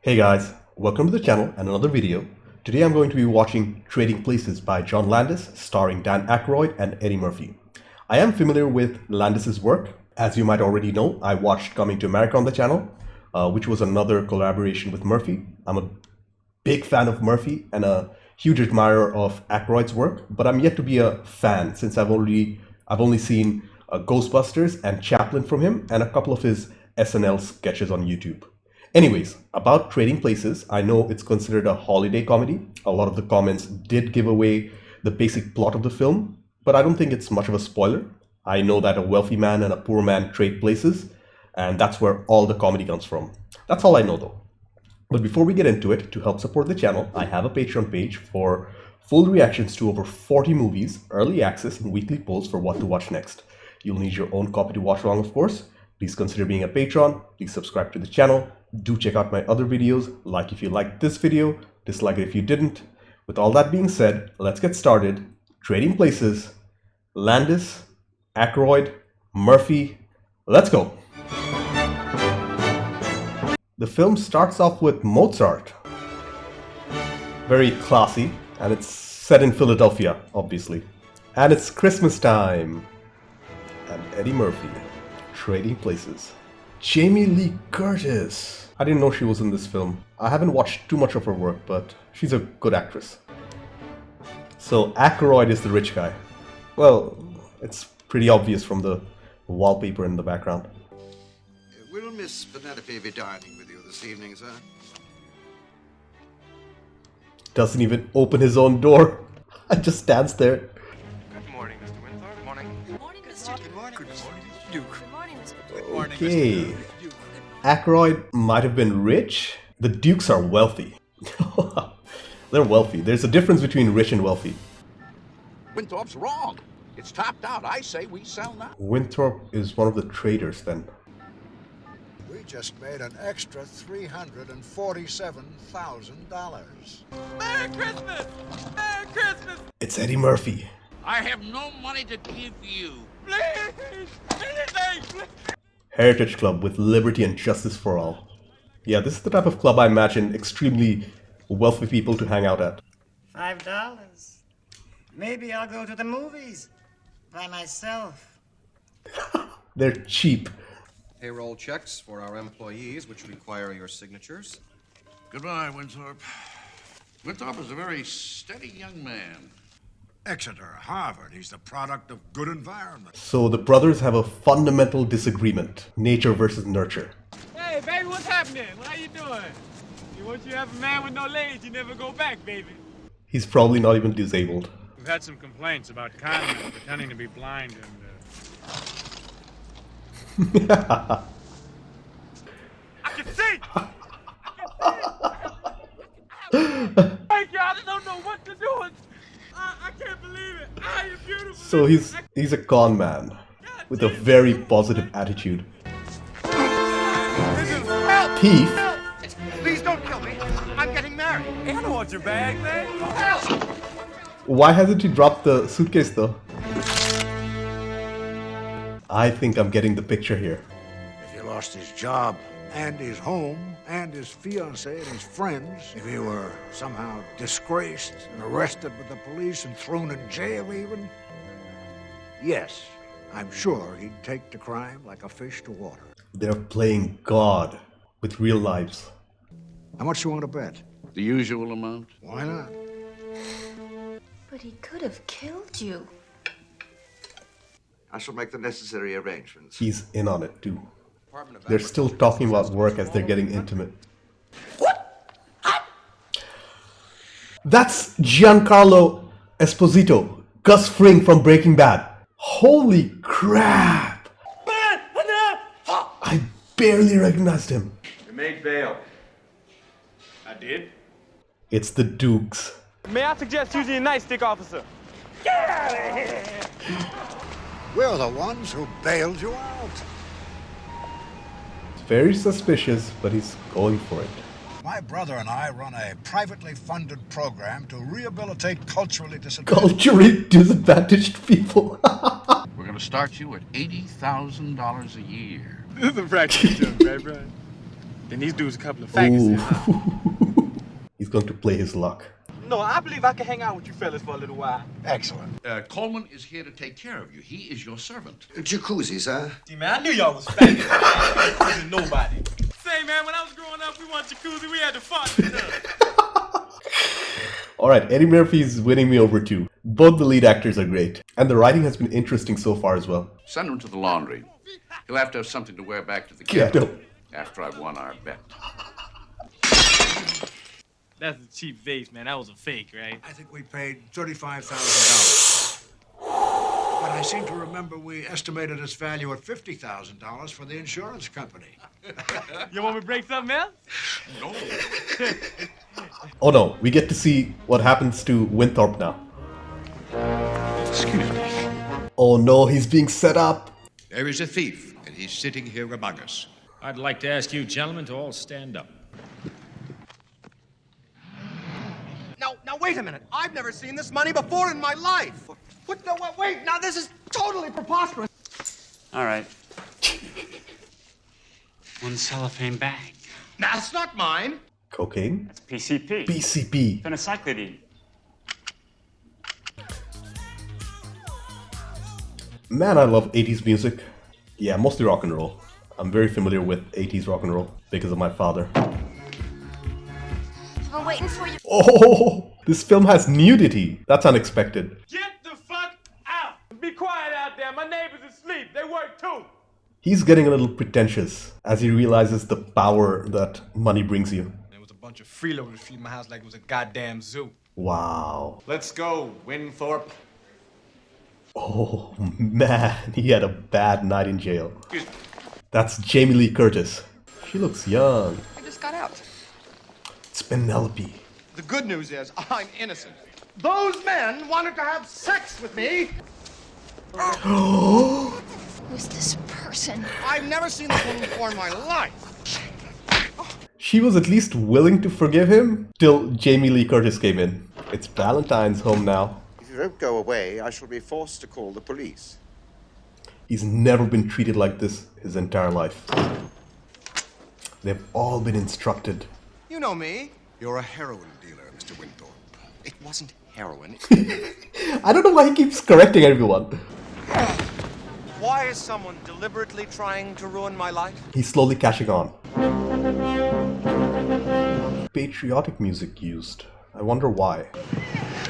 Hey guys, welcome to the channel and another video. Today I'm going to be watching Trading Places by John Landis, starring Dan Aykroyd and Eddie Murphy. I am familiar with Landis's work. As you might already know, I watched Coming to America on the channel, which was another collaboration with Murphy. I'm a big fan of Murphy and a huge admirer of Aykroyd's work, but I'm yet to be a fan since I've only seen Ghostbusters and Chaplin from him and a couple of his SNL sketches on YouTube. Anyways, about Trading Places, I know it's considered a holiday comedy. A lot of the comments did give away the basic plot of the film, but I don't think it's much of a spoiler. I know that a wealthy man and a poor man trade places, and that's where all the comedy comes from. That's all I know though. But before we get into it, to help support the channel, I have a Patreon page for full reactions to over 40 movies, early access, and weekly polls for what to watch next. You'll need your own copy to watch along, of course. Please consider being a patron. Please subscribe to the channel. Do check out my other videos, like if you liked this video, dislike it if you didn't. With all that being said, let's get started. Trading Places, Landis, Aykroyd, Murphy, let's go. The film starts off with Mozart. Very classy, and it's set in Philadelphia, obviously. And it's Christmas time. And Eddie Murphy, Trading Places. Jamie Lee Curtis. I didn't know she was in this film. I haven't watched too much of her work, but she's a good actress. So Aykroyd is the rich guy. Well, it's pretty obvious from the wallpaper in the background. Will Miss Penelope be dining with you this evening, sir? Doesn't even open his own door. Just stands there. Good morning, Mr. Winthrop. Good morning. Good morning, Mr. Good morning, Good Mr. morning, Duke. Good morning, Mr. Good morning, Okay. Mr. Duke. Aykroyd might have been rich. The Dukes are wealthy. They're wealthy. There's a difference between rich and wealthy. Winthrop's wrong. It's topped out. I say we sell now. Winthrop is one of the traders then. We just made an extra $347,000. Merry Christmas! Merry Christmas! It's Eddie Murphy. I have no money to give you. Please! Anything! Please. Heritage Club with liberty and justice for all. Yeah, this is the type of club I imagine extremely wealthy people to hang out at. $5. Maybe I'll go to the movies by myself. They're cheap. Payroll checks for our employees, which require your signatures. Goodbye, Winthrop. Winthrop is a very steady young man. Exeter, Harvard, he's the product of good environment. So the brothers have a fundamental disagreement. Nature versus nurture. Hey, baby, what's happening? How you doing? Once you have a man with no legs, you never go back, baby. He's probably not even disabled. We've had some complaints about conmen pretending to be blind and, I can see! Thank you, I don't know what to do. I can't believe it. I am beautiful. So he's a con man with a very positive attitude. Thief? Please don't kill me. I'm getting married. I don't want your bag, man. Why hasn't he dropped the suitcase though? I think I'm getting the picture here. If he lost his job and his home and his fiancée and his friends, if he were somehow disgraced and arrested by the police and thrown in jail even, yes, I'm sure he'd take to crime like a fish to water. They're playing God with real lives. How much you want to bet? The usual amount. Why not? But he could have killed you. I shall make the necessary arrangements. He's in on it too. They're still talking about work as they're getting intimate. What? That's Giancarlo Esposito, Gus Fring from Breaking Bad. Holy crap! I barely recognized him. You made bail. I did? It's the Dukes. May I suggest using a nightstick, officer? We're the ones who bailed you out. Very suspicious, but he's going for it. My brother and I run a privately funded program to rehabilitate culturally disadvantaged. Culturally disadvantaged people. We're going to start you at $80,000 a year. This is a practice joke, right, Brian? Then these dudes a couple of faggots. He's going to play his luck. No, I believe I can hang out with you fellas for a little while. Excellent. Coleman is here to take care of you. He is your servant. Jacuzzi, sir. See, man, I knew y'all was faggots. I ain't nobody. Say, man, when I was growing up, we want jacuzzi. We had to fart and stuff. Alright, Eddie Murphy's winning me over too. Both the lead actors are great. And the writing has been interesting so far as well. Send him to the laundry. He'll have to have something to wear back to the Yeah, cabin after I've won our bet. That's a cheap vase, man. That was a fake, right? I think we paid $35,000. But I seem to remember we estimated its value at $50,000 for the insurance company. You want me to break something else? No. Oh no, we get to see what happens to Winthrop now. Excuse me. Oh no, he's being set up. There is a thief, and he's sitting here among us. I'd like to ask you gentlemen to all stand up. Now, wait a minute. I've never seen this money before in my life. What? No, wait. Now, this is totally preposterous. All right. One cellophane bag. That's not mine. Cocaine? That's PCP. PCP. Phencyclidine. Man, I love 80s music. Yeah, mostly rock and roll. I'm very familiar with 80s rock and roll because of my father. I've been waiting for you. Oh, this film has nudity. That's unexpected. Get the fuck out! Be quiet out there. My neighbors are asleep. They work too. He's getting a little pretentious as he realizes the power that money brings you. There was a bunch of freeloaders feeding my house like it was a goddamn zoo. Wow. Let's go, Winthorpe. Oh man, he had a bad night in jail. That's Jamie Lee Curtis. She looks young. I just got out. It's Penelope. The good news is I'm innocent. Those men wanted to have sex with me. Who's this person? I've never seen this woman before in my life. She was at least willing to forgive him till Jamie Lee Curtis came in. It's Valentine's home now. If you don't go away, I shall be forced to call the police. He's never been treated like this his entire life. They've all been instructed. You know me. You're a heroin dealer, Mr. Winthorpe. It wasn't heroin. I don't know why he keeps correcting everyone. Why is someone deliberately trying to ruin my life? He's slowly catching on. Patriotic music used. I wonder why.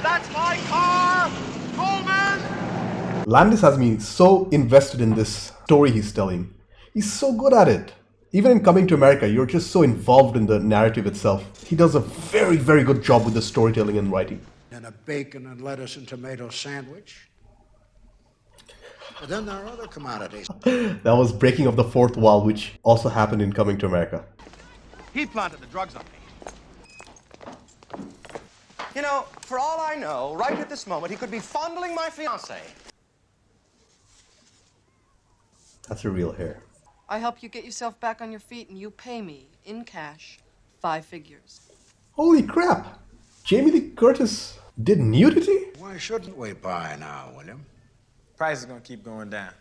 That's my car! Coleman! Landis has me so invested in this story he's telling. He's so good at it. Even in Coming to America, you're just so involved in the narrative itself. He does a very, very good job with the storytelling and writing. And a bacon and lettuce and tomato sandwich. But then there are other commodities. That was breaking of the fourth wall, which also happened in Coming to America. He planted the drugs on me. You know, for all I know, right at this moment, he could be fondling my fiancée. That's a real hair. I help you get yourself back on your feet and you pay me, in cash, 5 figures. Holy crap! Jamie Lee Curtis did nudity? Why shouldn't we buy now, William? Price is gonna keep going down.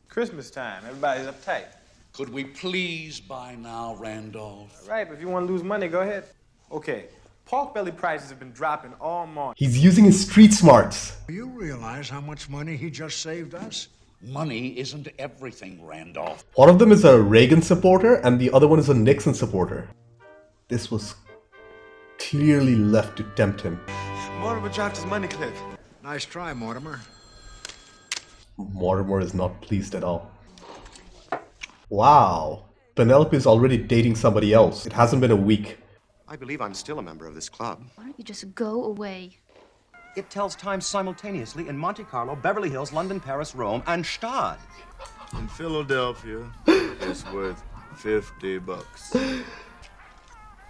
Christmas time, everybody's uptight. Could we please buy now, Randolph? Right, but if you want to lose money, go ahead. Okay, pork belly prices have been dropping all morning. He's using his street smarts. Do you realize how much money he just saved us? Money isn't everything, Randolph. One of them is a Reagan supporter and the other one is a Nixon supporter. This was clearly left to tempt him. Mortimer dropped his money clip. Nice try, Mortimer. Mortimer is not pleased at all. Wow. Penelope is already dating somebody else. It hasn't been a week. I believe I'm still a member of this club. Why don't you just go away? It tells time simultaneously in Monte Carlo, Beverly Hills, London, Paris, Rome, and Stade. In Philadelphia, it's worth $50.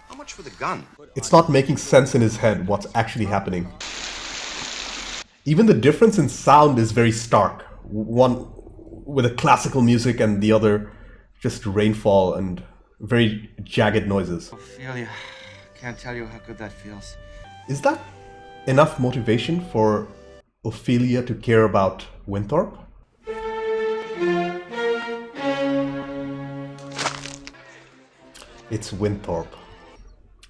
How much for the gun? It's not making sense in his head what's actually happening. Even the difference in sound is very stark. One with a classical music and the other just rainfall and very jagged noises. Ophelia, can't tell you how good that feels. Is that enough motivation for Ophelia to care about Winthrop? It's Winthrop.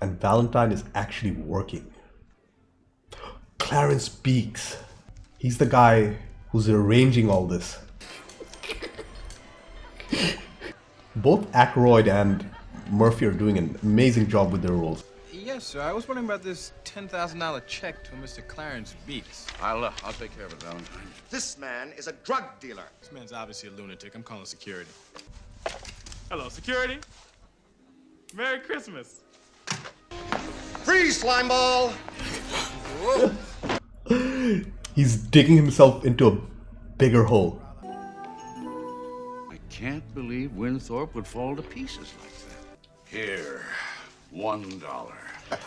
And Valentine is actually working. Clarence Beeks. He's the guy who's arranging all this. Both Aykroyd and Murphy are doing an amazing job with their roles. Yes, sir. I was wondering about this $10,000 check to Mr. Clarence Beeks. I'll take care of it, Valentine. This man is a drug dealer. This man's obviously a lunatic. I'm calling security. Hello, security. Merry Christmas. Freeze, slimeball! He's digging himself into a bigger hole. I can't believe Winthrop would fall to pieces like that. Here, $1.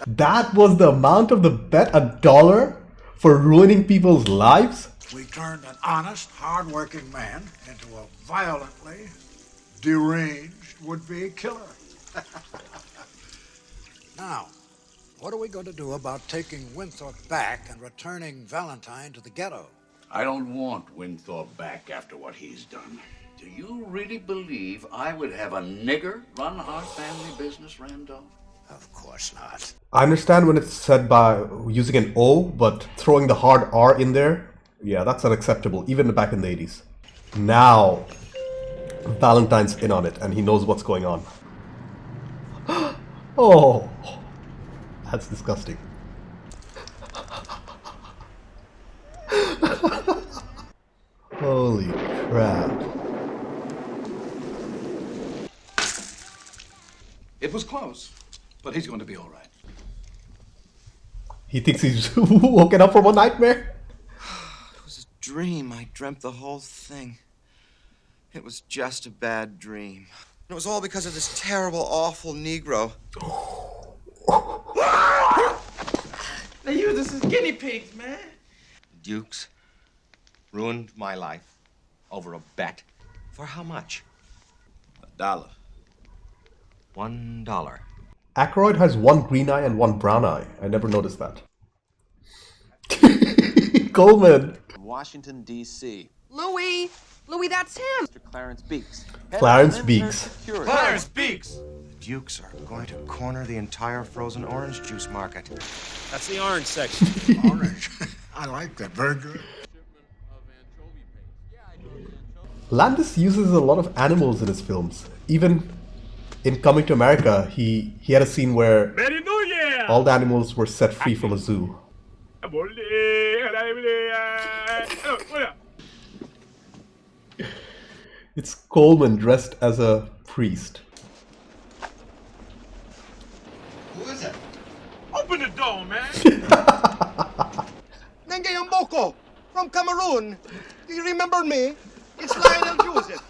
That was the amount of the bet, $1 for ruining people's lives? We turned an honest, hard-working man into a violently deranged would-be killer. Now, what are we going to do about taking Winthrop back and returning Valentine to the ghetto? I don't want Winthrop back after what he's done. Do you really believe I would have a nigger run our family business, Randolph? Of course not. I understand when it's said by using an O, but throwing the hard R in there, yeah, that's unacceptable, even back in the 80s. Now, Valentine's in on it, and he knows what's going on. Oh, that's disgusting. Holy crap. It was close, but he's going to be all right. He thinks he's woken up from a nightmare? It was a dream. I dreamt the whole thing. It was just a bad dream. It was all because of this terrible, awful Negro. They use us as guinea pigs, man. The Dukes ruined my life over a bet. For how much? $1. $1. Aykroyd has one green eye and one brown eye. I never noticed that. Coleman. Washington, D.C. Louis! Louis, that's him! Mr. Clarence Beeks. Clarence Beeks. Clarence Beeks! The Dukes are going to corner the entire frozen orange juice market. That's the orange section. Orange. I like that. Very good. Landis uses a lot of animals in his films. Even in Coming to America, he had a scene where all the animals were set free from a zoo. It's Coleman dressed as a priest. Who is it? Open the door, man! Nenge Mboko from Cameroon. Do you remember me? It's Lionel Joseph.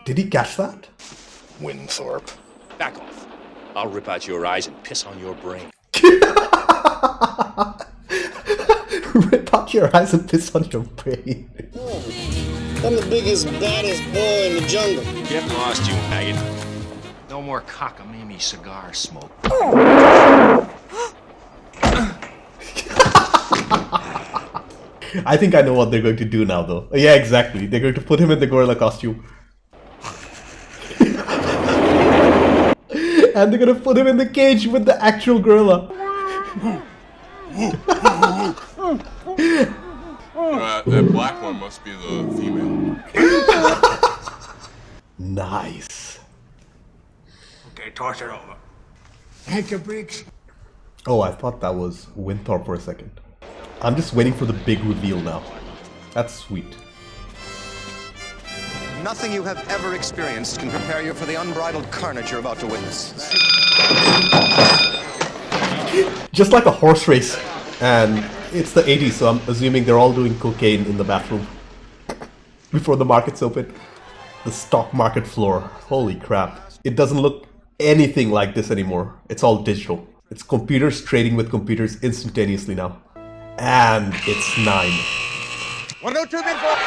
Did he catch that? Winthrop. Back off. I'll rip out your eyes and piss on your brain. Rip out your eyes and piss on your brain. I'm the biggest, baddest boy in the jungle. Get lost, you maggot. No more cockamamie cigar smoke. I think I know what they're going to do now, though. Yeah, exactly. They're going to put him in the gorilla costume. And they're going to put him in the cage with the actual gorilla. That black one must be the female. Nice. Okay, toss it over. Thank you, Beeks. Oh, I thought that was Winthrop for a second. I'm just waiting for the big reveal now. That's sweet. Nothing you have ever experienced can prepare you for the unbridled carnage you're about to witness. Just like a horse race. And it's the 80s, so I'm assuming they're all doing cocaine in the bathroom. Before the markets open. The stock market floor. Holy crap. It doesn't look anything like this anymore. It's all digital. It's computers trading with computers instantaneously now. And it's 9. 1, 2, 3, 4.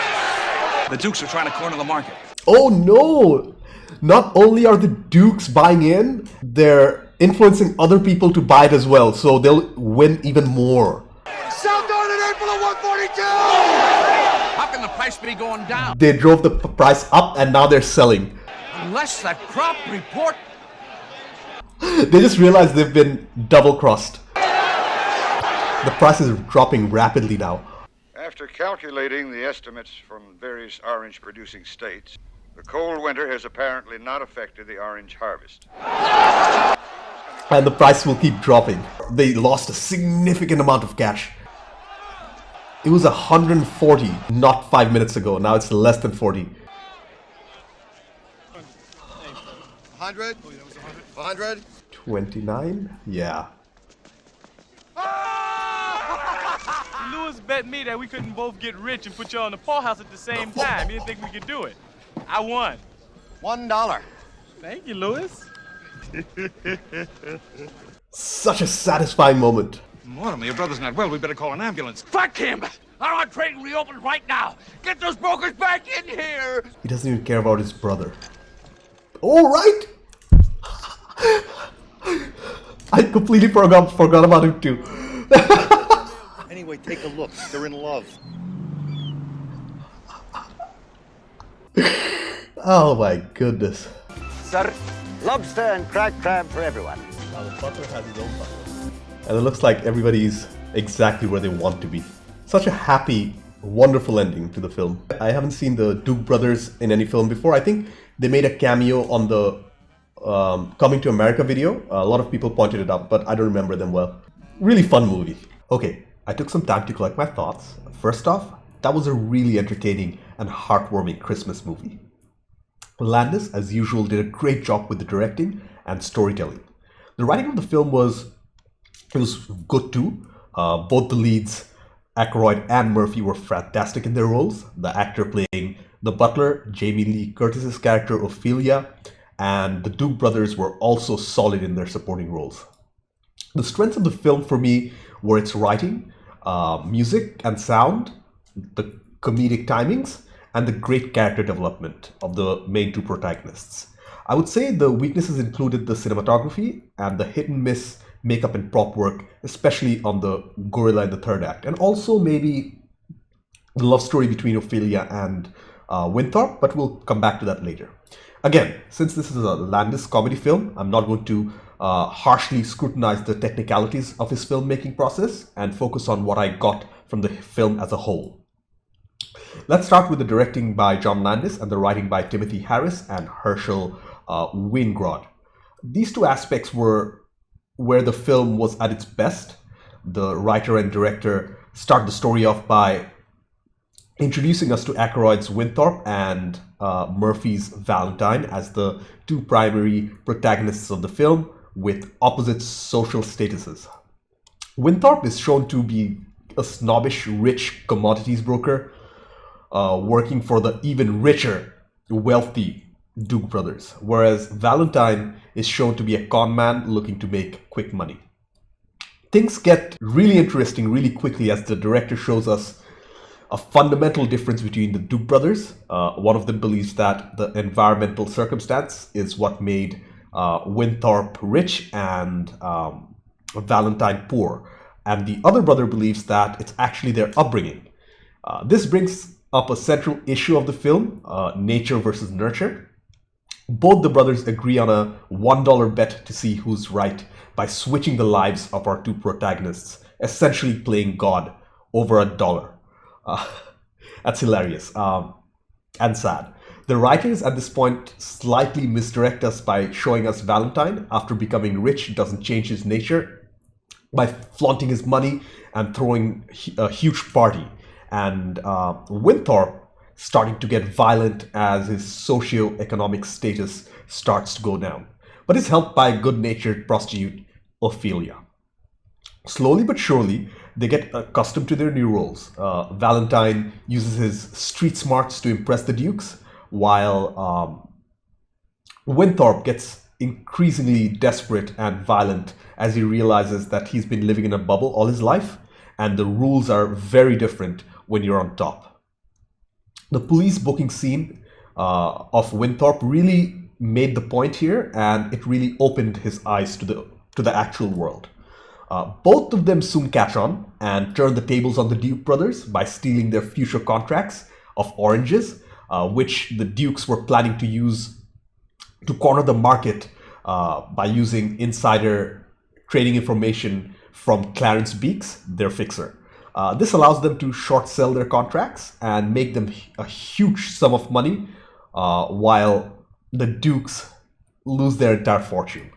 The Dukes are trying to corner the market. Oh no! Not only are the Dukes buying in, they're influencing other people to buy it as well, so they'll win even more. South Garden April of 142! How can the price price be going down. They drove the price up and now they're selling. Unless that crop report... They just realized they've been double-crossed. The price is dropping rapidly now. After calculating the estimates from various orange-producing states, the cold winter has apparently not affected the orange harvest. And the price will keep dropping. They lost a significant amount of cash. It was 140 not 5 minutes ago. Now it's less than 40. 100? 100? 29? Yeah. Lewis bet me that we couldn't both get rich and put you all in the poorhouse at the same time. He didn't think we could do it. I won. $1. Thank you, Lewis. Such a satisfying moment. Mortimer, your brother's not well. We better call an ambulance. Fuck him! I want trading reopened right now. Get those brokers back in here. He doesn't even care about his brother. All right. I completely forgot about him too. Anyway, take a look. They're in love. Oh my goodness. Sir, lobster and cracked crab for everyone. Now the butler has his own butler. And it looks like everybody's exactly where they want to be. Such a happy, wonderful ending to the film. I haven't seen the Duke brothers in any film before. I think they made a cameo on the Coming to America video. A lot of people pointed it out, but I don't remember them well. Really fun movie. Okay, I took some time to collect my thoughts. First off, that was a really entertaining and heartwarming Christmas movie. Landis, as usual, did a great job with the directing and storytelling. The writing of the film was good too. Both the leads, Aykroyd and Murphy, were fantastic in their roles. The actor playing the butler, Jamie Lee Curtis's character Ophelia, and the Duke brothers were also solid in their supporting roles. The strengths of the film for me were its writing, music and sound, the comedic timings, and the great character development of the main two protagonists. I would say the weaknesses included the cinematography and the hit and miss makeup and prop work, especially on the gorilla in the third act, and also maybe the love story between Ophelia and Winthrop, but we'll come back to that later. Again, since this is a Landis comedy film, I'm not going to harshly scrutinize the technicalities of his filmmaking process and focus on what I got from the film as a whole. Let's start with the directing by John Landis and the writing by Timothy Harris and Herschel Weingrod. These two aspects were where the film was at its best. The writer and director start the story off by introducing us to Aykroyd's Winthrop and Murphy's Valentine as the two primary protagonists of the film with opposite social statuses. Winthrop is shown to be a snobbish, rich commodities broker working for the even richer, wealthy Duke brothers, whereas Valentine is shown to be a con man looking to make quick money. Things get really interesting really quickly as the director shows us a fundamental difference between the Duke brothers. One of them believes that the environmental circumstance is what made Winthrop rich and Valentine poor. And the other brother believes that it's actually their upbringing. This brings up a central issue of the film, nature versus nurture. Both the brothers agree on a $1 bet to see who's right by switching the lives of our two protagonists, essentially playing God over $1. That's hilarious and sad. The writers at this point slightly misdirect us by showing us Valentine, after becoming rich, doesn't change his nature by flaunting his money and throwing a huge party, and Winthrop starting to get violent as his socio-economic status starts to go down, but is helped by good-natured prostitute Ophelia. Slowly but surely, they get accustomed to their new roles. Valentine uses his street smarts to impress the Dukes, while Winthrop gets increasingly desperate and violent as he realizes that he's been living in a bubble all his life, and the rules are very different when you're on top. The police booking scene of Winthrop really made the point here, and it really opened his eyes to the actual world. Both of them soon catch on and turn the tables on the Duke brothers by stealing their future contracts of oranges, which the dukes were planning to use to corner the market by using insider trading information from Clarence Beeks, their fixer. This allows them to short sell their contracts and make them a huge sum of money, while the dukes lose their entire fortune.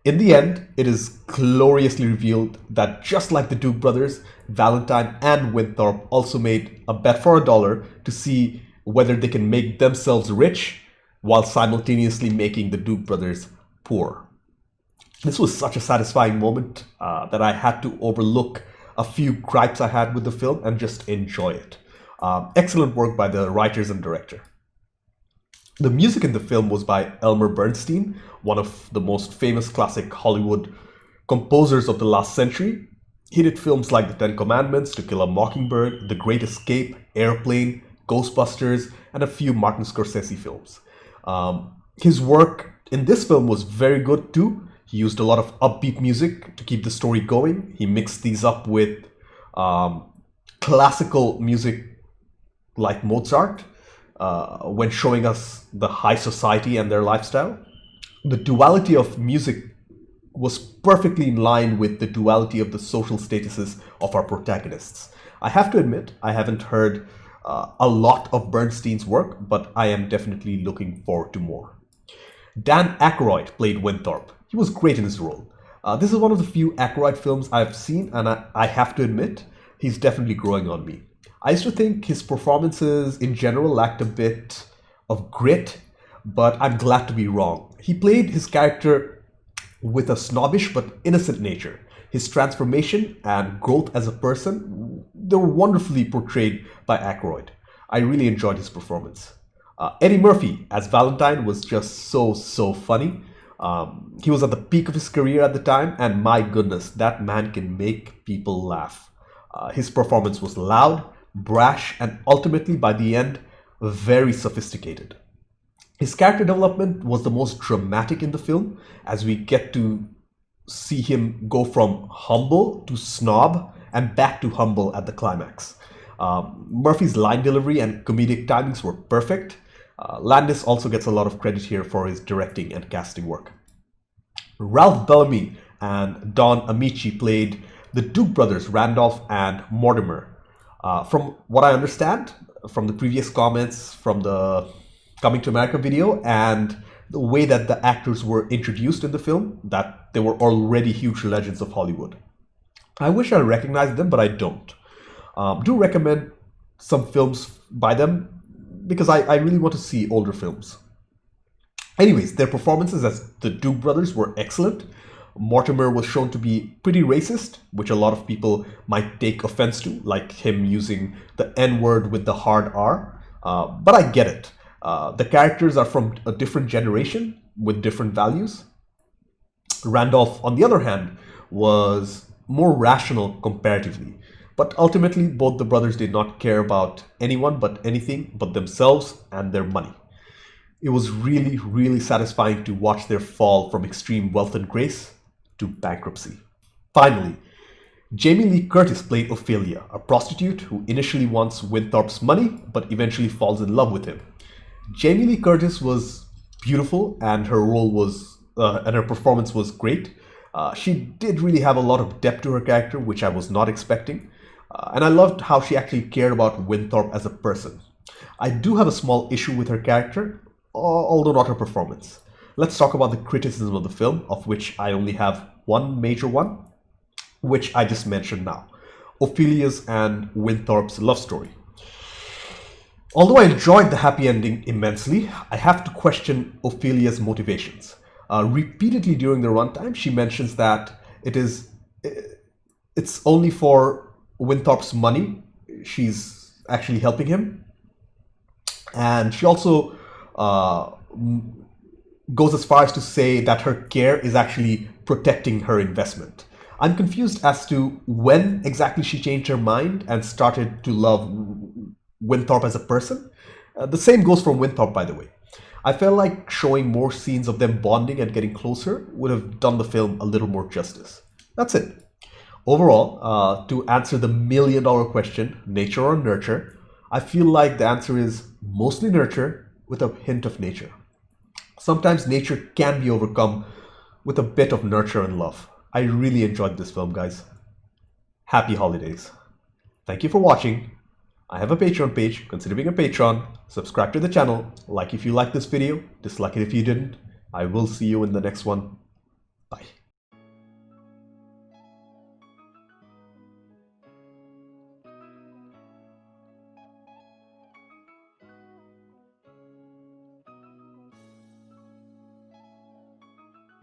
In the end, it is gloriously revealed that just like the Duke brothers, Valentine and Winthrop also made a bet for $1 to see whether they can make themselves rich while simultaneously making the Duke brothers poor. This was such a satisfying moment that I had to overlook a few gripes I had with the film and just enjoy it. Excellent work by the writers and director. The music in the film was by Elmer Bernstein, one of the most famous classic Hollywood composers of the last century. He did films like The Ten Commandments, To Kill a Mockingbird, The Great Escape, Airplane, Ghostbusters, and a few Martin Scorsese films. His work in this film was very good too. He used a lot of upbeat music to keep the story going. He mixed these up with classical music like Mozart when showing us the high society and their lifestyle. The duality of music was perfectly in line with the duality of the social statuses of our protagonists. I have to admit, I haven't heard a lot of Bernstein's work, but I am definitely looking forward to more. Dan Aykroyd played Winthrop. He was great in his role. This is one of the few Aykroyd films I've seen, and I have to admit, he's definitely growing on me. I used to think his performances in general lacked a bit of grit, but I'm glad to be wrong. He played his character with a snobbish but innocent nature. His transformation and growth as a person, they were wonderfully portrayed by Aykroyd. I really enjoyed his performance. Eddie Murphy as Valentine was just so funny. He was at the peak of his career at the time, and my goodness, that man can make people laugh. His performance was loud, brash, and ultimately, by the end, very sophisticated. His character development was the most dramatic in the film, as we get to see him go from humble to snob and back to humble at the climax. Murphy's line delivery and comedic timings were perfect. Landis also gets a lot of credit here for his directing and casting work. Ralph Bellamy and Don Amici played the Duke brothers, Randolph and Mortimer. From what I understand from the previous comments from the Coming to America video and the way that the actors were introduced in the film, that they were already huge legends of Hollywood. I wish I recognized them, but I don't. Do recommend some films by them because I really want to see older films. Anyways, their performances as the Duke brothers were excellent. Mortimer was shown to be pretty racist, which a lot of people might take offense to, like him using the N-word with the hard R. But I get it. The characters are from a different generation with different values. Randolph, on the other hand, was more rational comparatively. But ultimately, both the brothers did not care about anyone but anything but themselves and their money. It was really satisfying to watch their fall from extreme wealth and grace to bankruptcy. Finally, Jamie Lee Curtis played Ophelia, a prostitute who initially wants Winthrop's money but eventually falls in love with him. Jamie Lee Curtis was beautiful and her role was and her performance was great. She did really have a lot of depth to her character, which I was not expecting. And I loved how she actually cared about Winthrop as a person. I do have a small issue with her character, although not her performance. Let's talk about the criticism of the film, of which I only have one major one, which I just mentioned now. Ophelia's and Winthrop's love story. Although I enjoyed the happy ending immensely, I have to question Ophelia's motivations. Repeatedly during the runtime, she mentions that it's only for Winthrop's money. She's actually helping him. And she also goes as far as to say that her care is actually protecting her investment. I'm confused as to when exactly she changed her mind and started to love Winthrop as a person. The same goes for Winthrop, by the way. I felt like showing more scenes of them bonding and getting closer would have done the film a little more justice. That's it. Overall, to answer the million-dollar question, nature or nurture, I feel like the answer is mostly nurture with a hint of nature. Sometimes nature can be overcome with a bit of nurture and love. I really enjoyed this film, guys. Happy holidays. Thank you for watching. I have a Patreon page. Consider being a patron. Subscribe to the channel. Like if you liked this video. Dislike it if you didn't. I will see you in the next one. Bye.